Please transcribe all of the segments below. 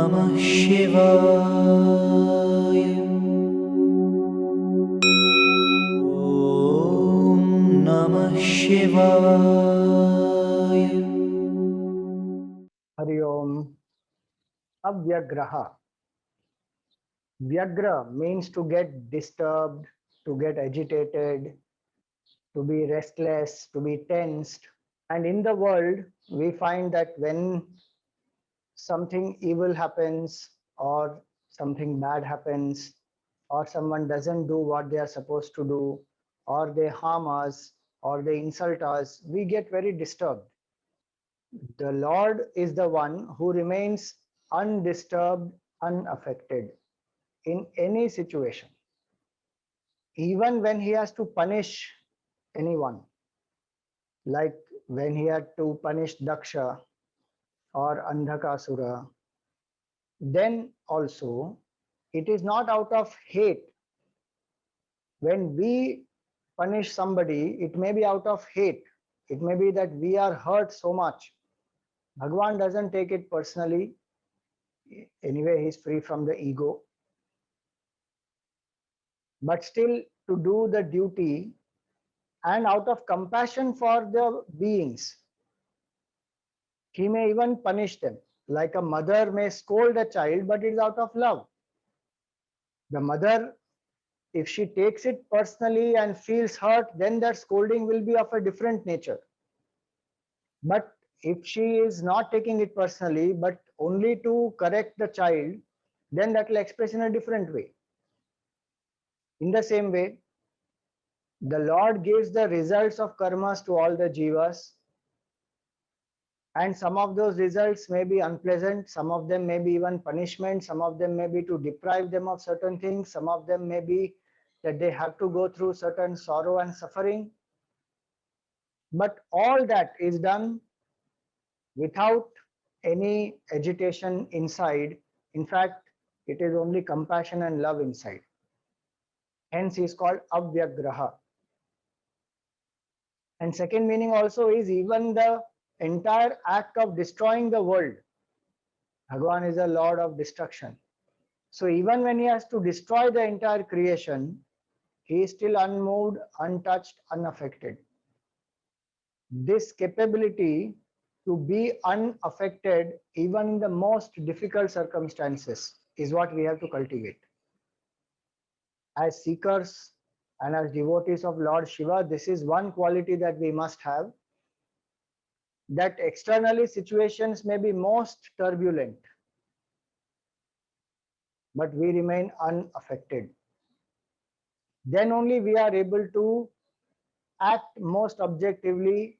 Namah Shivaya. Om Namah Shivaya. Hari Om. Avyagraha. Vyagra means to get disturbed, to get agitated, to be restless, to be tensed. And in the world, we find that when something evil happens, or something bad happens, or someone doesn't do what they are supposed to do, or they harm us, or they insult us, we get very disturbed. The Lord is the one who remains undisturbed, unaffected in any situation, even when he has to punish anyone, like when he had to punish Daksha or Andhakasura. Then also, it is not out of hate. When we punish somebody, it may be out of hate. It may be that we are hurt so much. Bhagwan doesn't take it personally. Anyway, he's free from the ego. But still, to do the duty and out of compassion for the beings, he may even punish them. Like a mother may scold a child, but it is out of love. The mother, if she takes it personally and feels hurt, then that scolding will be of a different nature. But if she is not taking it personally, but only to correct the child, then that will express in a different way. In the same way, the Lord gives the results of karmas to all the jivas, and some of those results may be unpleasant, some of them may be even punishment, some of them may be to deprive them of certain things, some of them may be that they have to go through certain sorrow and suffering. But all that is done without any agitation inside. In fact, it is only compassion and love inside. Hence he is called Avyagraha. And second meaning also is even the entire act of destroying the world. Bhagavan is a lord of destruction. So even when he has to destroy the entire creation, he is still unmoved, untouched, unaffected. This capability to be unaffected even in the most difficult circumstances is what we have to cultivate. As seekers and as devotees of Lord Shiva, this is one quality that we must have, that externally situations may be most turbulent, but we remain unaffected. Then only we are able to act most objectively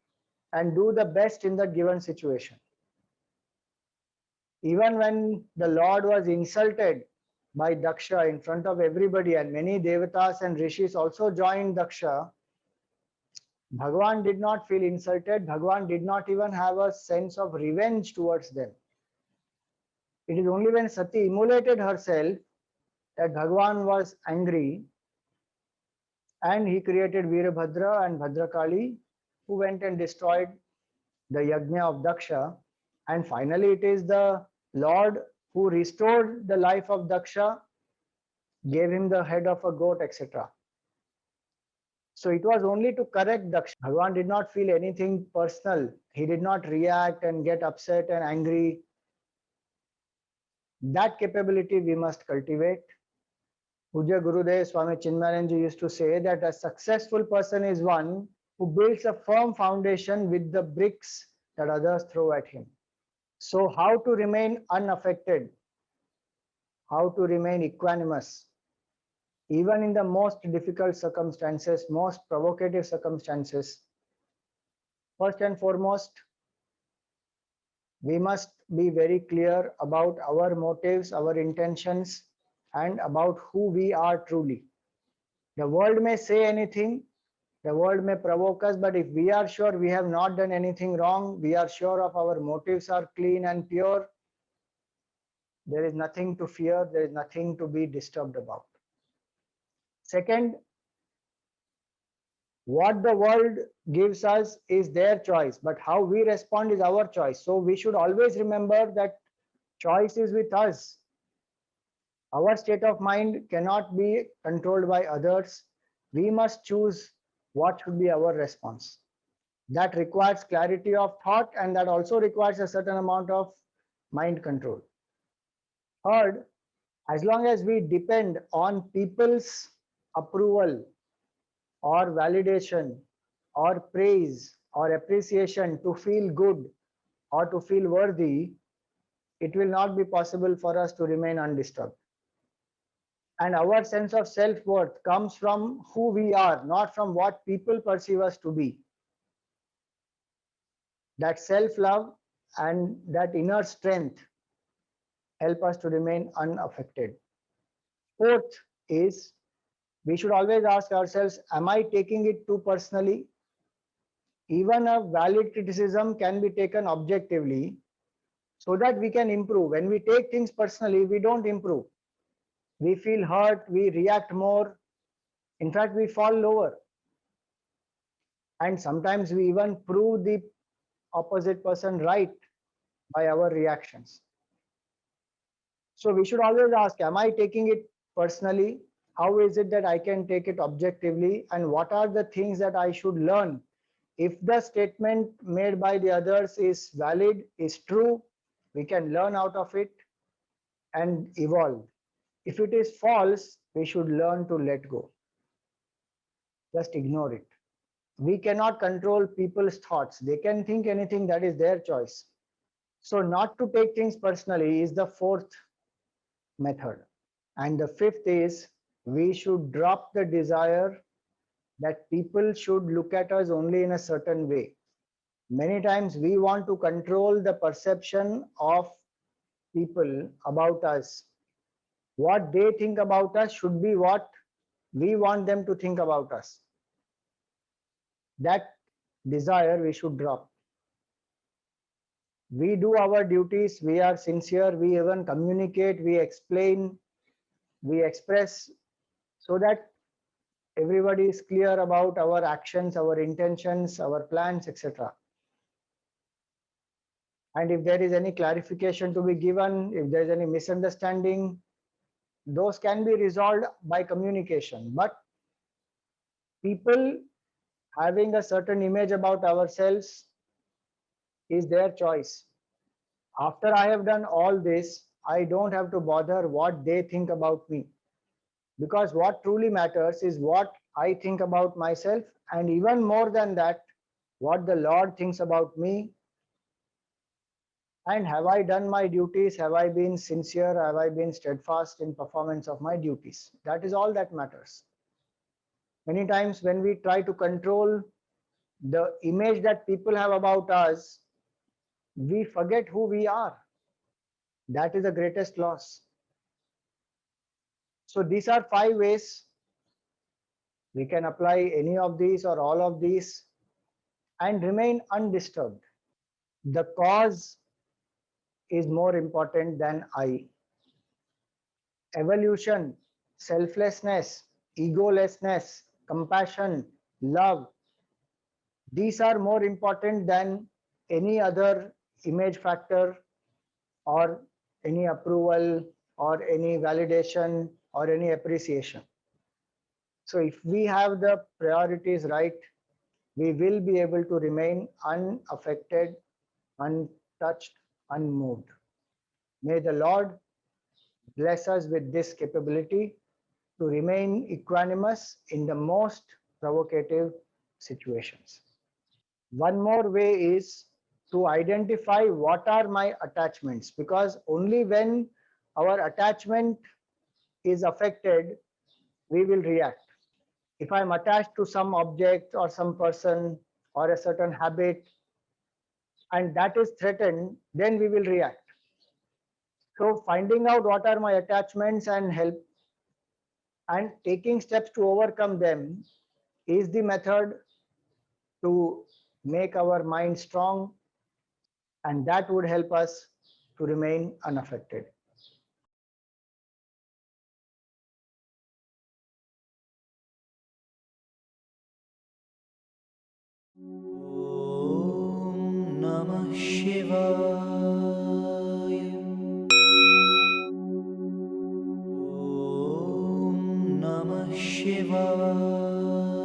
and do the best in the given situation. Even when the Lord was insulted by Daksha in front of everybody, and many devatas and rishis also joined Daksha, Bhagavan did not feel insulted. Bhagavan did not even have a sense of revenge towards them. It is only when Sati immolated herself that Bhagavan was angry, and he created Veerabhadra and Bhadrakali, who went and destroyed the yajna of Daksha. And finally, it is the Lord who restored the life of Daksha, gave him the head of a goat, etc. So it was only to correct Daksha. Bhagavan did not feel anything personal. He did not react and get upset and angry. That capability we must cultivate. Pujya Gurudev Swami Chinmayanand used to say that a successful person is one who builds a firm foundation with the bricks that others throw at him. So how to remain unaffected? How to remain equanimous? Even in the most difficult circumstances, most provocative circumstances, first and foremost, we must be very clear about our motives, our intentions, and about who we are truly. The world may say anything, the world may provoke us, but if we are sure we have not done anything wrong, we are sure of our motives are clean and pure, there is nothing to fear, there is nothing to be disturbed about. Second, what the world gives us is their choice, but how we respond is our choice. So we should always remember that Choice is with us. Our state of mind cannot be controlled by others. We must choose what should be our response. That requires clarity of thought, and that also requires a certain amount of mind control. Third, as long as we depend on people's approval or validation or praise or appreciation to feel good or to feel worthy, it will not be possible for us to remain undisturbed. And our sense of self worth comes from who we are, not from what people perceive us to be. That self love and that inner strength help us to remain unaffected. Fourth is, we should always ask ourselves, am I taking it too personally? Even a valid criticism can be taken objectively so that we can improve. When we take things personally, we don't improve. We feel hurt, we react more. In fact, we fall lower. And sometimes we even prove the opposite person right by our reactions. So we should always ask, am I taking it personally? How is it that I can take it objectively? And what are the things that I should learn? If the statement made by the others is valid, is true, we can learn out of it and evolve. If it is false, we should learn to let go. Just ignore it. We cannot control people's thoughts. They can think anything, that is their choice. So, not to take things personally is the fourth method. And the fifth is, we should drop the desire that people should look at us only in a certain way. Many times we want to control the perception of people about us. What they think about us should be what we want them to think about us. That desire we should drop. We do our duties, we are sincere, we even communicate, we explain, we express so that everybody is clear about our actions, our intentions, our plans, etc. And if there is any clarification to be given, if there is any misunderstanding, those can be resolved by communication. But people having a certain image about ourselves is their choice. After I have done all this, I don't have to bother what they think about me. Because what truly matters is what I think about myself, and even more than that, what the Lord thinks about me. And have I done my duties? Have I been sincere? Have I been steadfast in performance of my duties? That is all that matters. Many times when we try to control the image that people have about us, we forget who we are. That is the greatest loss. So these are 5 ways. We can apply any of these or all of these and remain undisturbed. The cause is more important than I. Evolution, selflessness, egolessness, compassion, love, these are more important than any other image factor or any approval or any validation or any appreciation. So if we have the priorities right, we will be able to remain unaffected, untouched, unmoved. May the Lord bless us with this capability to remain equanimous in the most provocative situations. One more way is to identify what are my attachments, because only when our attachment is affected, we will react. If I'm attached to some object or some person or a certain habit and that is threatened, then we will react. So finding out what are my attachments and help and taking steps to overcome them is the method to make our mind strong, and that would help us to remain unaffected. Om Namah Shivaya. Namah Shivaya.